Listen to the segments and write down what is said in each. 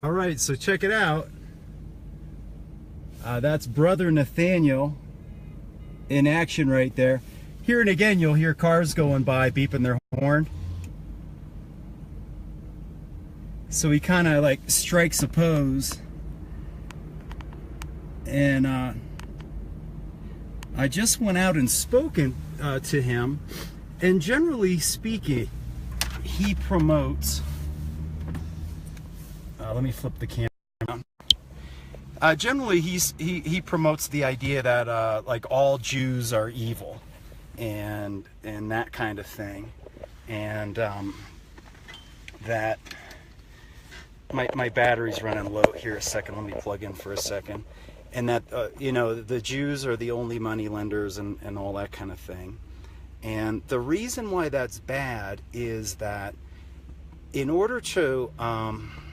All right, so check it out. That's Brother Nathaniel in action right there. Here and again, you'll hear cars going by beeping their horn. So he kind of like strikes a pose. And I just went out and spoken to him. And generally speaking, he promotes... let me flip the camera around. Generally, he promotes the idea that like all Jews are evil, and that kind of thing, and that my battery's running low here a second. Let me plug in for a second, and that you know, the Jews are the only money lenders and all that kind of thing, and the reason why that's bad is that in order to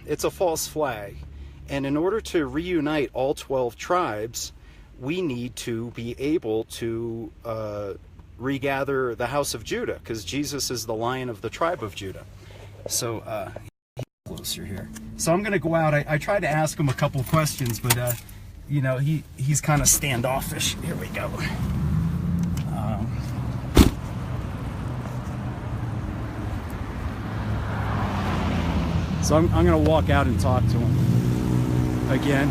it's a false flag. And in order to reunite all 12 tribes, we need to be able to regather the house of Judah, because Jesus is the Lion of the tribe of Judah. So closer here. So I'm going to go out. I tried to ask him a couple questions, but you know, he's kind of standoffish. Here we go. So I'm going to walk out and talk to him again.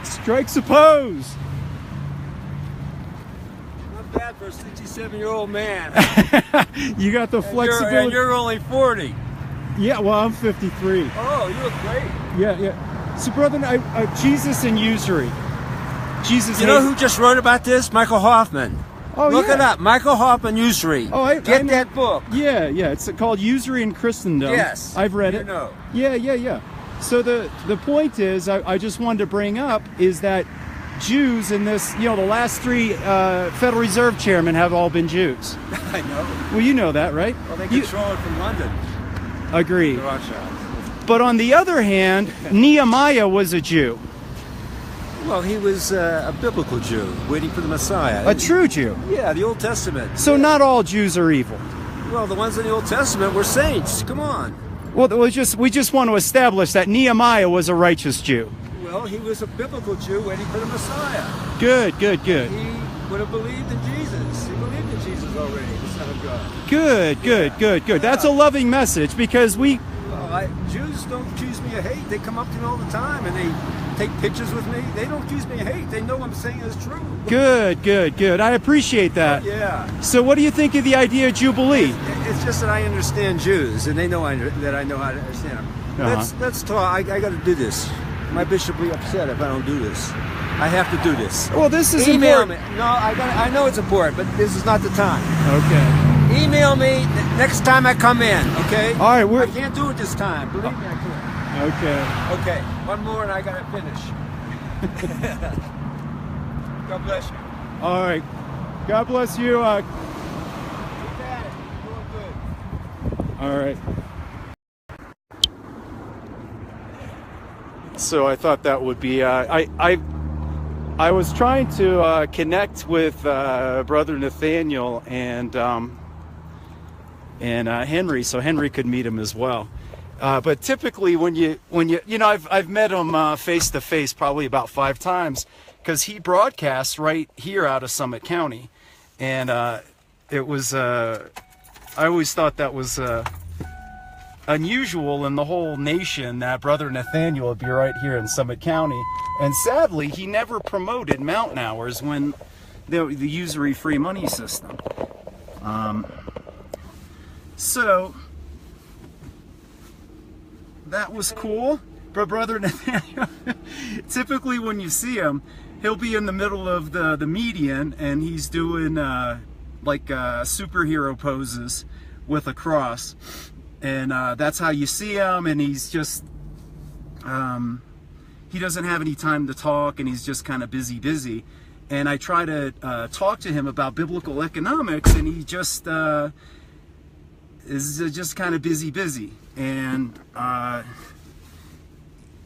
Strikes a pose. Not bad for a 67-year-old man. You got the flexibility. And you're only 40. Yeah, well, I'm 53. Oh, you look great. Yeah. So, brother, Jesus and usury. Jesus. You know who just wrote about this? Michael Hoffman. Oh, Look yeah. it up. Michael Hoffman, Usury. Oh, Get that book. Yeah. It's called Usury in Christendom. Yes. I've read it. Know. Yeah. So the point is, I just wanted to bring up is that Jews in this, you know, the last three Federal Reserve chairmen have all been Jews. I know. Well, you know that, right? Well, they control it from London. Agreed. The Rothschilds. But on the other hand, Nehemiah was a Jew. Well, he was a biblical Jew waiting for the Messiah. A true Jew. Yeah, the Old Testament. So not all Jews are evil. Well, the ones in the Old Testament were saints. Come on. Well, we just want to establish that Nehemiah was a righteous Jew. Well, he was a biblical Jew waiting for the Messiah. Good. He would have believed in Jesus. He believed in Jesus already, the Son of God. Good. That's a loving message, because Jews don't accuse me of hate. They come up to me all the time and they take pictures with me. They don't accuse me of hate. They know I'm saying is true. Good. I appreciate that. Yeah. So what do you think of the idea of Jubilee? It's just that I understand Jews, and they know that I know how to understand them. Let's talk. I got to do this. My bishop will be upset if I don't do this. I have to do this. Well, this is Email important. me. No, I know it's important, but this is not the time. Okay. Email me next time I come in, okay? All right, I can't do it this time. Believe me, I can't. Okay, one more and I gotta finish. God bless you. All right. God bless you. Keep at it. You're doing good. All right. So I thought that would be. I was trying to connect with Brother Nathaniel and Henry, so Henry could meet him as well. But typically, when you know, I've met him face to face probably about 5 times, because he broadcasts right here out of Summit County, and it was. I always thought that was unusual in the whole nation that Brother Nathaniel would be right here in Summit County, and sadly, he never promoted mountain hours when the usury-free money system. So that was cool. But Brother Nathaniel, typically when you see him, he'll be in the middle of the median, and he's doing like superhero poses with a cross, and that's how you see him. And he's just he doesn't have any time to talk, and he's just kind of busy. And I try to talk to him about biblical economics, and he just is just kind of busy. And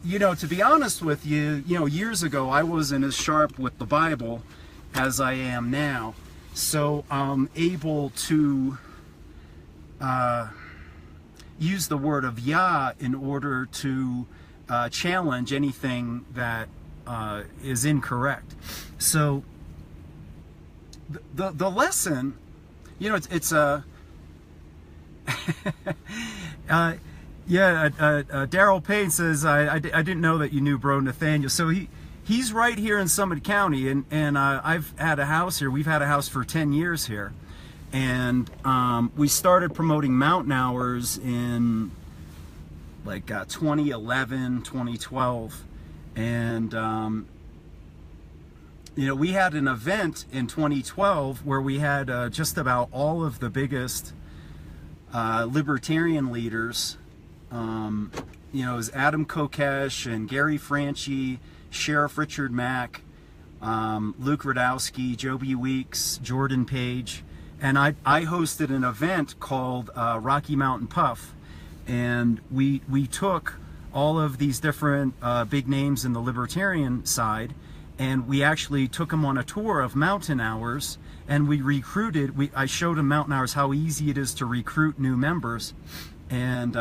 you know, to be honest with you, you know, years ago I wasn't as sharp with the Bible as I am now, so I'm able to use the word of Yah in order to challenge anything that is incorrect. So the lesson, you know, it's a Daryl Payne says, I didn't know that you knew bro Nathaniel. So he's right here in Summit County, and I've had a house here. We've had a house for 10 years here, and we started promoting mountain hours in like 2011, 2012, and you know, we had an event in 2012 where we had just about all of the biggest libertarian leaders. You know, it was Adam Kokesh and Gary Franchi, Sheriff Richard Mack, Luke Radowski, Joby Weeks, Jordan Page, and I hosted an event called Rocky Mountain Puff, and we took all of these different big names in the libertarian side, and we actually took them on a tour of mountain hours, and we recruited. I showed them mountain hours, how easy it is to recruit new members, and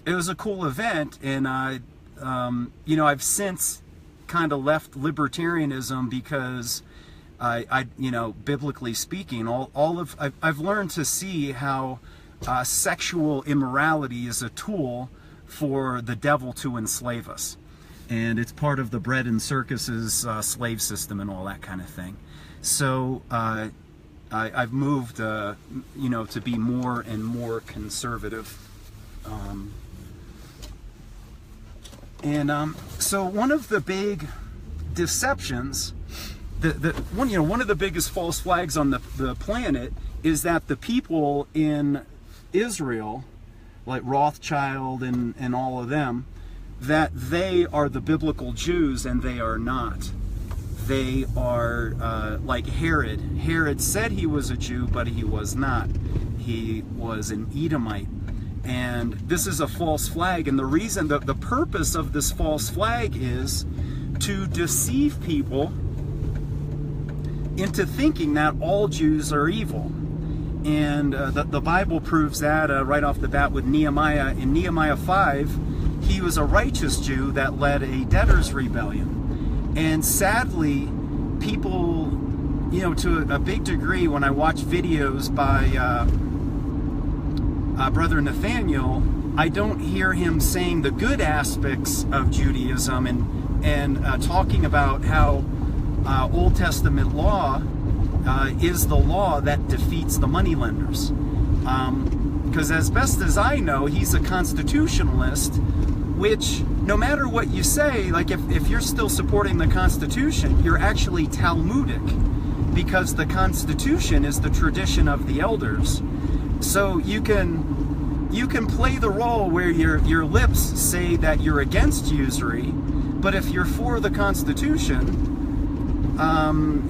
it was a cool event. And you know, I've since kind of left libertarianism because you know, biblically speaking, I've learned to see how sexual immorality is a tool for the devil to enslave us. And it's part of the bread and circuses slave system and all that kind of thing. So I've moved, you know, to be more and more conservative. So one of the big deceptions, one of the biggest false flags on the planet is that the people in Israel, like Rothschild and all of them, that they are the biblical Jews, and they are not. They are like Herod. Herod said he was a Jew, but he was not. He was an Edomite. And this is a false flag, and the reason, the purpose of this false flag is to deceive people into thinking that all Jews are evil. And the Bible proves that right off the bat with Nehemiah. In Nehemiah 5, he was a righteous Jew that led a debtor's rebellion. And sadly, people, you know, to a big degree, when I watch videos by Brother Nathaniel, I don't hear him saying the good aspects of Judaism and talking about how Old Testament law is the law that defeats the moneylenders. Because as best as I know, he's a constitutionalist, which no matter what you say, like if you're still supporting the Constitution, you're actually Talmudic, because the Constitution is the tradition of the elders. So you can play the role where your lips say that you're against usury, but if you're for the Constitution,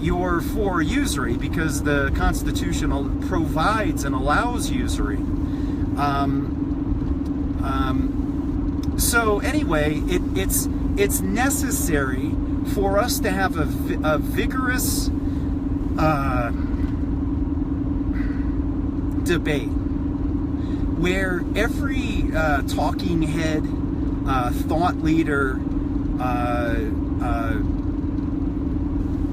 you're for usury, because the Constitution provides and allows usury. So anyway, it's necessary for us to have a vigorous debate where every talking head, thought leader,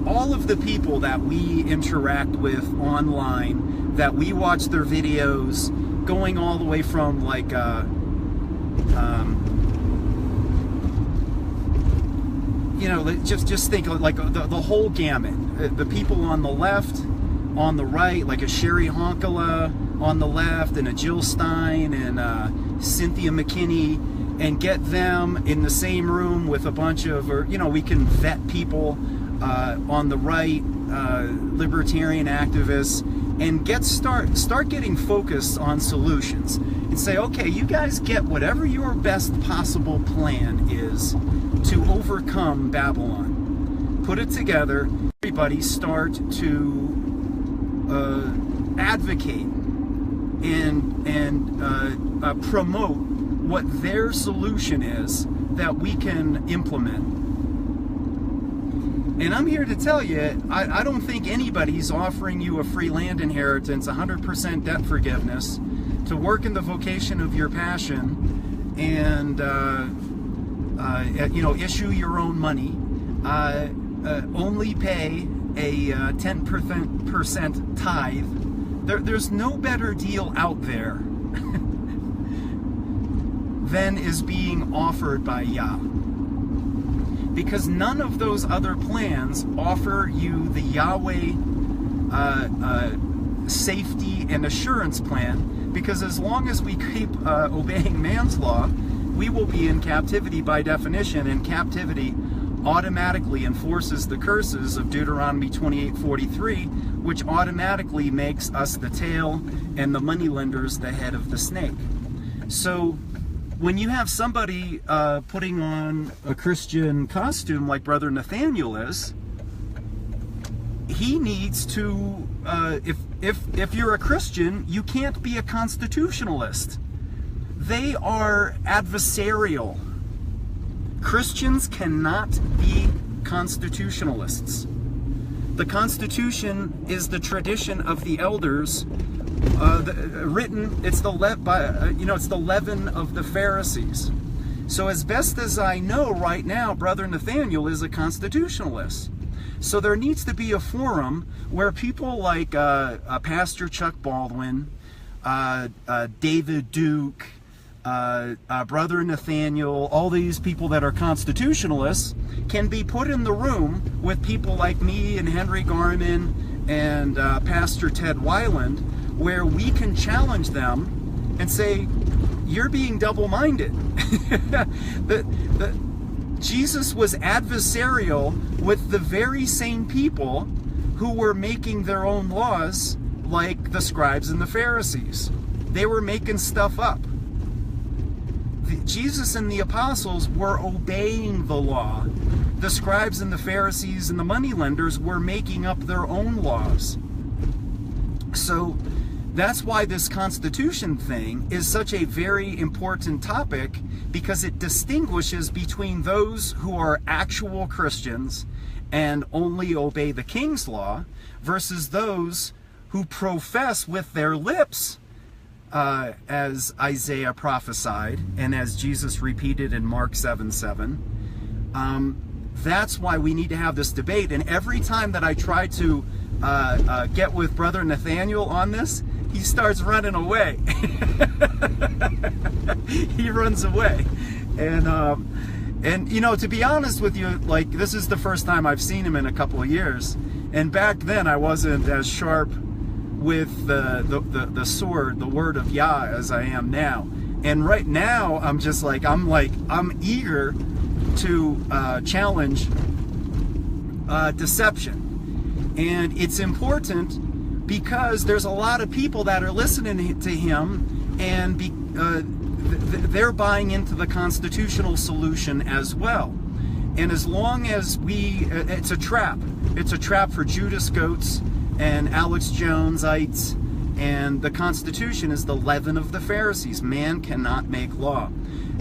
all of the people that we interact with online, that we watch their videos, going all the way from like you know, just think like the whole gamut. The people on the left, on the right, like a Sherry Honkala on the left, and a Jill Stein and Cynthia McKinney, and get them in the same room with a bunch of, or you know, we can vet people on the right, libertarian activists, and start getting focused on solutions, and say, okay, you guys get whatever your best possible plan is to overcome Babylon. Put it together. Everybody start to advocate and promote what their solution is that we can implement. And I'm here to tell you, I don't think anybody's offering you a free land inheritance, 100% debt forgiveness, to work in the vocation of your passion, and issue your own money, only pay a 10% tithe. There's no better deal out there than is being offered by Yah. Because none of those other plans offer you the Yahweh safety and assurance plan, because as long as we keep obeying man's law, we will be in captivity by definition, and captivity automatically enforces the curses of Deuteronomy 28:43, which automatically makes us the tail and the moneylenders the head of the snake. So when you have somebody putting on a Christian costume like Brother Nathaniel is, he needs to, if you're a Christian, you can't be a constitutionalist. They are adversarial. Christians cannot be constitutionalists. The Constitution is the tradition of the elders, written. It's the it's the leaven of the Pharisees. So as best as I know right now, Brother Nathaniel is a constitutionalist. So there needs to be a forum where people like Pastor Chuck Baldwin, David Duke, Brother Nathaniel, all these people that are constitutionalists can be put in the room with people like me and Henry Garman and Pastor Ted Weiland, where we can challenge them and say, you're being double-minded. Jesus was adversarial with the very same people who were making their own laws, like the scribes and the Pharisees. They were making stuff up. Jesus and the apostles were obeying the law. The scribes and the Pharisees and the moneylenders were making up their own laws. So that's why this Constitution thing is such a very important topic, because it distinguishes between those who are actual Christians and only obey the king's law versus those who profess with their lips, as Isaiah prophesied and as Jesus repeated in Mark 7:7. That's why we need to have this debate. And every time that I try to get with Brother Nathaniel on this, he starts running away. He runs away. And you know, to be honest with you, like, this is the first time I've seen him in a couple of years. And back then I wasn't as sharp with the sword, the word of Yah, as I am now. And right now I'm just like, I'm eager to challenge deception. And it's important because there's a lot of people that are listening to him, and they're buying into the constitutional solution as well. And as long as it's a trap. It's a trap for Judas Goats and Alex Jonesites, and the Constitution is the leaven of the Pharisees. Man cannot make law.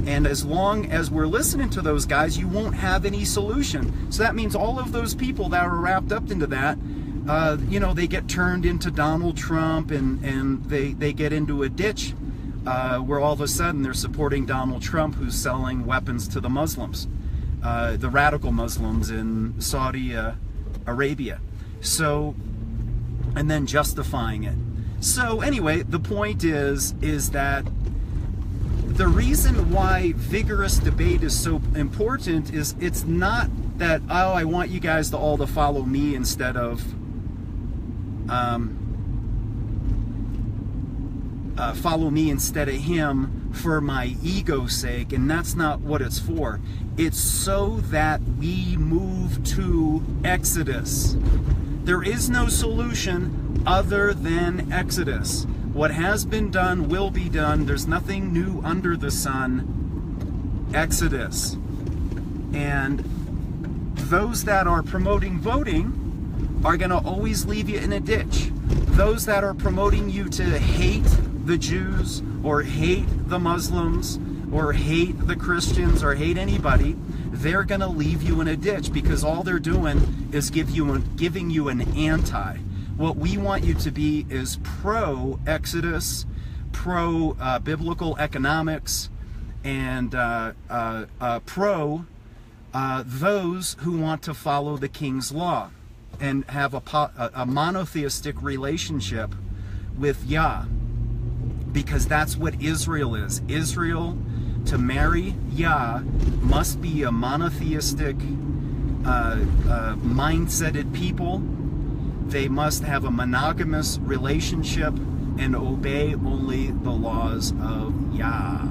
And as long as we're listening to those guys, you won't have any solution. So that means all of those people that are wrapped up into that, you know, they get turned into Donald Trump, and they get into a ditch where all of a sudden they're supporting Donald Trump, who's selling weapons to the Muslims, the radical Muslims in Saudi Arabia. So, and then justifying it. So anyway, the point is that the reason why vigorous debate is so important is it's not that, oh, I want you guys to all to follow me instead of follow me instead of him for my ego's sake, and that's not what it's for. It's so that we move to Exodus. There is no solution other than Exodus. What has been done will be done. There's nothing new under the sun. Exodus. And those that are promoting voting are going to always leave you in a ditch. Those that are promoting you to hate the Jews or hate the Muslims or hate the Christians or hate anybody, they're going to leave you in a ditch, because all they're doing is giving you an anti. What we want you to be is pro-Exodus, pro-biblical economics, and pro those who want to follow the king's law and have a monotheistic relationship with Yah, because that's what Israel is. Israel, to marry Yah, must be a monotheistic, mindseted people. They must have a monogamous relationship and obey only the laws of Yah.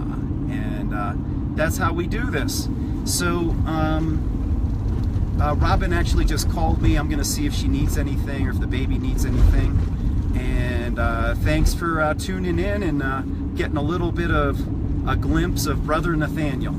And that's how we do this. So Robin actually just called me. I'm going to see if she needs anything or if the baby needs anything. And thanks for tuning in and getting a little bit of a glimpse of Brother Nathaniel.